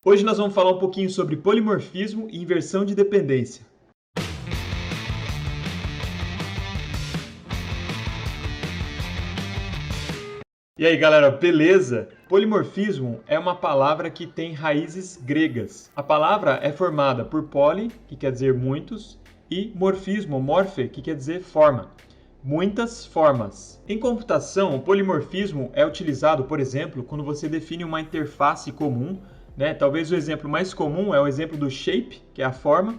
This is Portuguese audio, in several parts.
Hoje nós vamos falar um pouquinho sobre polimorfismo e inversão de dependência. E aí galera, beleza? Polimorfismo é uma palavra que tem raízes gregas. A palavra é formada por poli, que quer dizer muitos, e morfismo, morfe, que quer dizer forma. Muitas formas. Em computação, o polimorfismo é utilizado, por exemplo, quando você define uma interface comum, né? Talvez o exemplo mais comum é o exemplo do shape, que é a forma,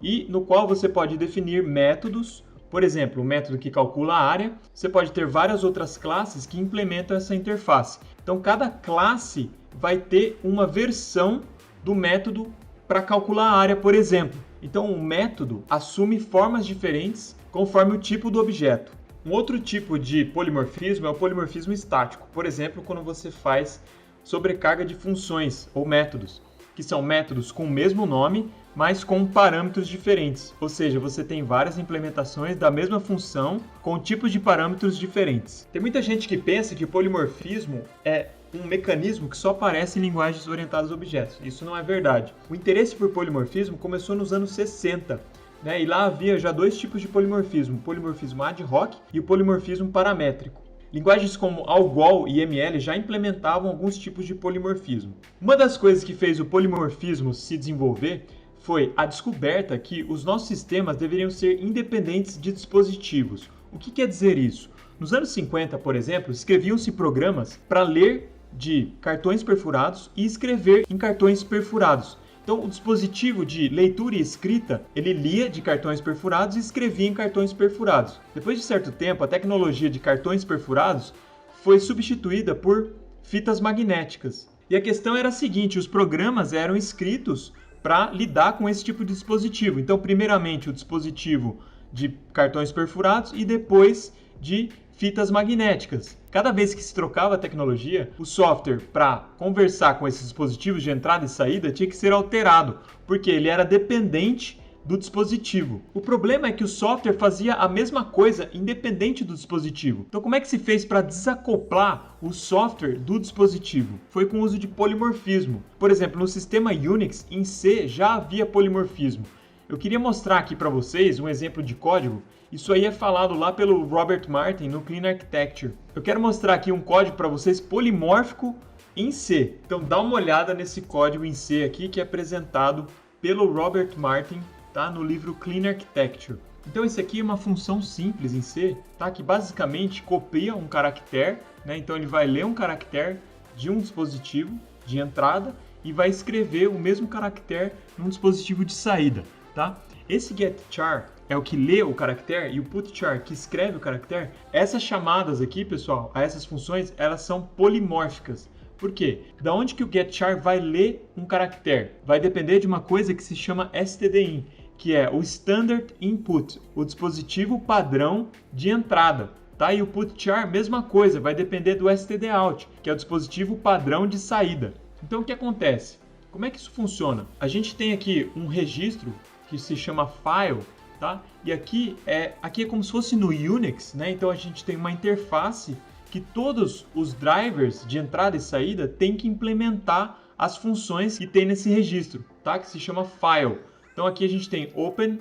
e no qual você pode definir métodos. Por exemplo, o método que calcula a área, você pode ter várias outras classes que implementam essa interface. Então, cada classe vai ter uma versão do método para calcular a área, por exemplo. Então, o método assume formas diferentes conforme o tipo do objeto. Um outro tipo de polimorfismo é o polimorfismo estático. Por exemplo, quando você faz sobrecarga de funções ou métodos, que são métodos com o mesmo nome, mas com parâmetros diferentes. Ou seja, você tem várias implementações da mesma função com tipos de parâmetros diferentes. Tem muita gente que pensa que o polimorfismo é um mecanismo que só aparece em linguagens orientadas a objetos. Isso não é verdade. O interesse por polimorfismo começou nos anos 60, né? E lá havia já dois tipos de polimorfismo, o polimorfismo ad hoc e o polimorfismo paramétrico. Linguagens como Algol e ML já implementavam alguns tipos de polimorfismo. Uma das coisas que fez o polimorfismo se desenvolver foi a descoberta que os nossos sistemas deveriam ser independentes de dispositivos. O que quer dizer isso? Nos anos 50, por exemplo, escreviam-se programas para ler de cartões perfurados e escrever em cartões perfurados. Então, o dispositivo de leitura e escrita, ele lia de cartões perfurados e escrevia em cartões perfurados. Depois de certo tempo, a tecnologia de cartões perfurados foi substituída por fitas magnéticas. E a questão era a seguinte, os programas eram escritos para lidar com esse tipo de dispositivo. Então, primeiramente, o dispositivo de cartões perfurados e depois de fitas magnéticas. Cada vez que se trocava a tecnologia, o software para conversar com esses dispositivos de entrada e saída tinha que ser alterado, porque ele era dependente do dispositivo. O problema é que o software fazia a mesma coisa independente do dispositivo. Então, como é que se fez para desacoplar o software do dispositivo? Foi com o uso de polimorfismo. Por exemplo, no sistema Unix, em C, já havia polimorfismo. Eu queria mostrar aqui para vocês um exemplo de código. Isso aí é falado lá pelo Robert Martin no Clean Architecture. Eu quero mostrar aqui um código para vocês polimórfico em C. Então dá uma olhada nesse código em C aqui que é apresentado pelo Robert Martin, tá, no livro Clean Architecture. Então esse aqui é uma função simples em C, tá, que basicamente copia um caractere, né? Então ele vai ler um caractere de um dispositivo de entrada e vai escrever o mesmo caractere num dispositivo de saída. Tá? Esse getChar é o que lê o caractere e o putChar que escreve o caractere. Essas chamadas aqui, pessoal, a essas funções, elas são polimórficas. Por quê? Da onde que o getChar vai ler um caractere? Vai depender de uma coisa que se chama stdin, que é o Standard Input, o dispositivo padrão de entrada. Tá? E o putChar, mesma coisa, vai depender do stdout, que é o dispositivo padrão de saída. Então o que acontece? Como é que isso funciona? A gente tem aqui um registro que se chama file, tá? E aqui é como se fosse no Unix, né? Então a gente tem uma interface que todos os drivers de entrada e saída têm que implementar as funções que tem nesse registro, tá? Que se chama file. Então aqui a gente tem open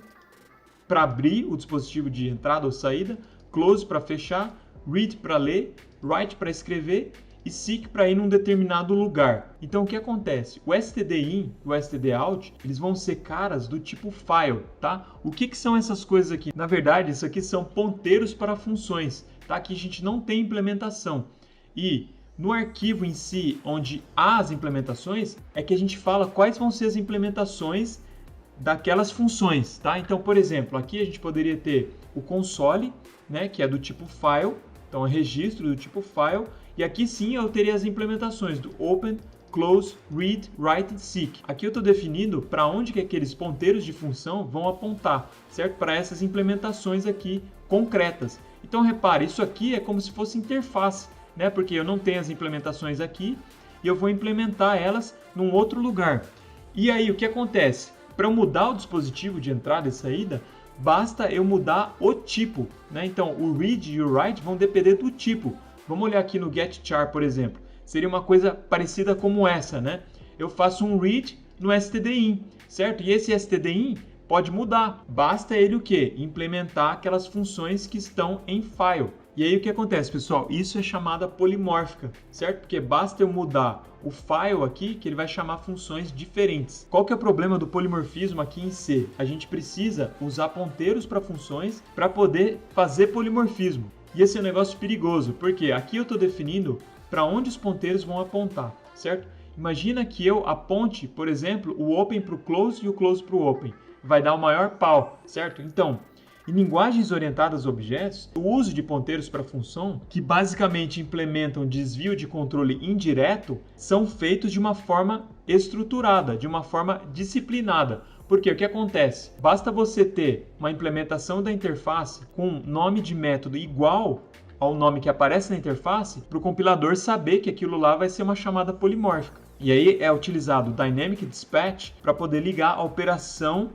para abrir o dispositivo de entrada ou saída, close para fechar, read para ler, write para escrever e seek para ir num determinado lugar. Então o que acontece? O stdin e o stdout, eles vão ser caras do tipo file, tá? O que são essas coisas aqui? Na verdade, isso aqui são ponteiros para funções, tá? Que a gente não tem implementação. E no arquivo em si, onde há as implementações, é que a gente fala quais vão ser as implementações daquelas funções, tá? Então, por exemplo, aqui a gente poderia ter o console, né, que é do tipo file, então é registro do tipo file, e aqui sim eu teria as implementações do open, close, read, write e seek. Aqui eu estou definindo para onde que aqueles ponteiros de função vão apontar, certo? Para essas implementações aqui concretas. Então repare, isso aqui é como se fosse interface, né? Porque eu não tenho as implementações aqui e eu vou implementar elas num outro lugar. E aí o que acontece? Para eu mudar o dispositivo de entrada e saída, basta eu mudar o tipo, né? Então o read e o write vão depender do tipo. Vamos olhar aqui no getChar, por exemplo. Seria uma coisa parecida como essa, né? eu faço um read no stdin, certo? E esse stdin pode mudar, basta ele o quê? Implementar aquelas funções que estão em file. E aí o que acontece, pessoal? Isso é chamada polimórfica, certo? Porque basta eu mudar o file aqui que ele vai chamar funções diferentes. Qual que é o problema do polimorfismo aqui em C? A gente precisa usar ponteiros para funções para poder fazer polimorfismo. E esse é um negócio perigoso, porque aqui eu estou definindo para onde os ponteiros vão apontar, certo? Imagina que eu aponte, por exemplo, o open para o close e o close para o open. Vai dar o maior pau, certo? Então, em linguagens orientadas a objetos, o uso de ponteiros para função, que basicamente implementam desvio de controle indireto, são feitos de uma forma estruturada, de uma forma disciplinada. Porque o que acontece? Basta você ter uma implementação da interface com nome de método igual ao nome que aparece na interface, para o compilador saber que aquilo lá vai ser uma chamada polimórfica. E aí é utilizado o Dynamic Dispatch para poder ligar a operação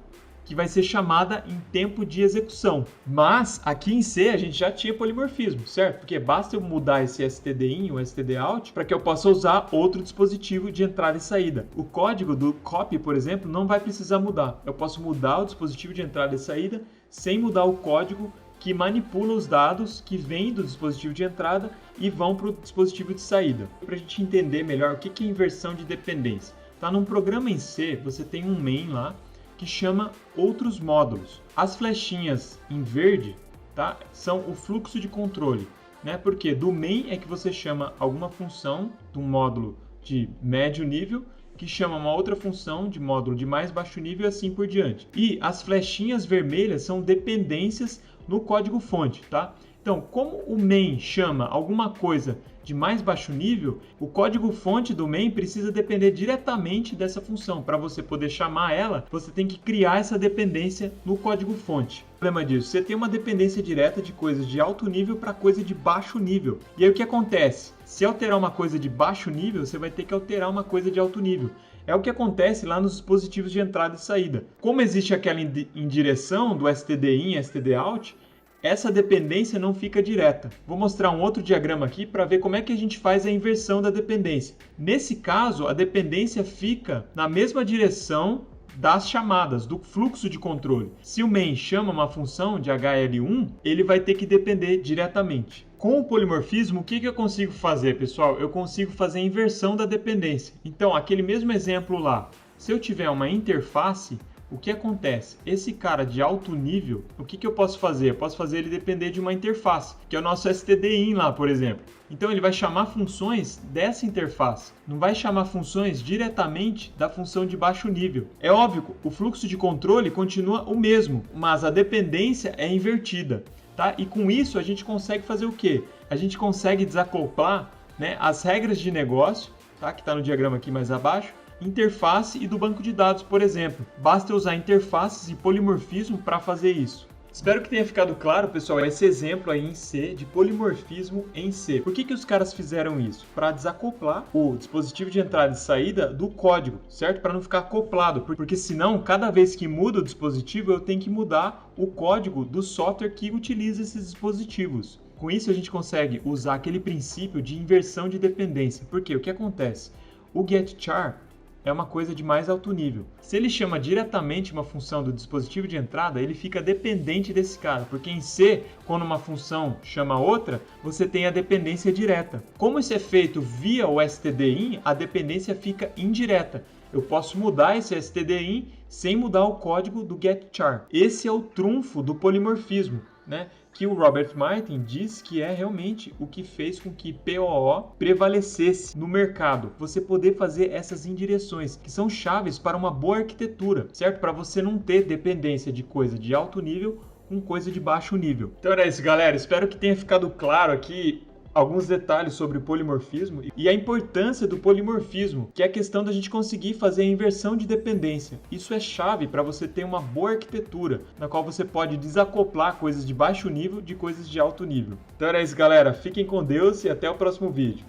que vai ser chamada em tempo de execução. Mas aqui em C a gente já tinha polimorfismo, certo? Porque basta eu mudar esse stdin ou stdout para que eu possa usar outro dispositivo de entrada e saída. O código do copy, por exemplo, não vai precisar mudar. Eu posso mudar o dispositivo de entrada e saída sem mudar o código que manipula os dados que vêm do dispositivo de entrada e vão para o dispositivo de saída. Para a gente entender melhor o que é inversão de dependência. Tá? Num programa em C, você tem um main lá, que chama outros módulos. As flechinhas em verde, tá, são o fluxo de controle, né? Porque do main é que você chama alguma função de um módulo de médio nível, que chama uma outra função de módulo de mais baixo nível e assim por diante. E as flechinhas vermelhas são dependências no código-fonte, tá? Então, como o main chama alguma coisa de mais baixo nível, o código-fonte do main precisa depender diretamente dessa função. Para você poder chamar ela, você tem que criar essa dependência no código-fonte. O problema disso, você tem uma dependência direta de coisas de alto nível para coisa de baixo nível. E aí o que acontece? Se alterar uma coisa de baixo nível, você vai ter que alterar uma coisa de alto nível. É o que acontece lá nos dispositivos de entrada e saída. Como existe aquela indireção do stdin e stdout, essa dependência não fica direta. Vou mostrar um outro diagrama aqui para ver como é que a gente faz a inversão da dependência. Nesse caso, a dependência fica na mesma direção das chamadas, do fluxo de controle. Se o main chama uma função de HL1, ele vai ter que depender diretamente. Com o polimorfismo, o que eu consigo fazer, pessoal? Eu consigo fazer a inversão da dependência. Então, aquele mesmo exemplo lá, se eu tiver uma interface, o que acontece? Esse cara de alto nível, o que eu posso fazer? Eu posso fazer ele depender de uma interface, que é o nosso stdin lá, por exemplo. Então ele vai chamar funções dessa interface, não vai chamar funções diretamente da função de baixo nível. É óbvio, o fluxo de controle continua o mesmo, mas a dependência é invertida, tá? E com isso a gente consegue fazer o quê? A gente consegue desacoplar, né, as regras de negócio, tá? Que está no diagrama aqui mais abaixo, interface e do banco de dados, por exemplo. Basta usar interfaces e polimorfismo para fazer isso. Espero que tenha ficado claro, pessoal, esse exemplo aí em C de polimorfismo em C. Por que os caras fizeram isso? Para desacoplar o dispositivo de entrada e saída do código, certo? Para não ficar acoplado, porque senão, cada vez que muda o dispositivo, eu tenho que mudar o código do software que utiliza esses dispositivos. Com isso, a gente consegue usar aquele princípio de inversão de dependência. Porque o que acontece? O getChar é uma coisa de mais alto nível. Se ele chama diretamente uma função do dispositivo de entrada, ele fica dependente desse cara, porque em C, quando uma função chama outra, você tem a dependência direta. Como isso é feito via o stdin, a dependência fica indireta. Eu posso mudar esse stdin sem mudar o código do getChar. Esse é o trunfo do polimorfismo, né? Que o Robert Martin diz que é realmente o que fez com que POO prevalecesse no mercado. Você poder fazer essas indireções, que são chaves para uma boa arquitetura, certo? Para você não ter dependência de coisa de alto nível com coisa de baixo nível. Então era isso, galera. Espero que tenha ficado claro aqui alguns detalhes sobre o polimorfismo e a importância do polimorfismo, que é a questão da gente conseguir fazer a inversão de dependência. Isso é chave para você ter uma boa arquitetura, na qual você pode desacoplar coisas de baixo nível de coisas de alto nível. Então era isso, galera. Fiquem com Deus e até o próximo vídeo.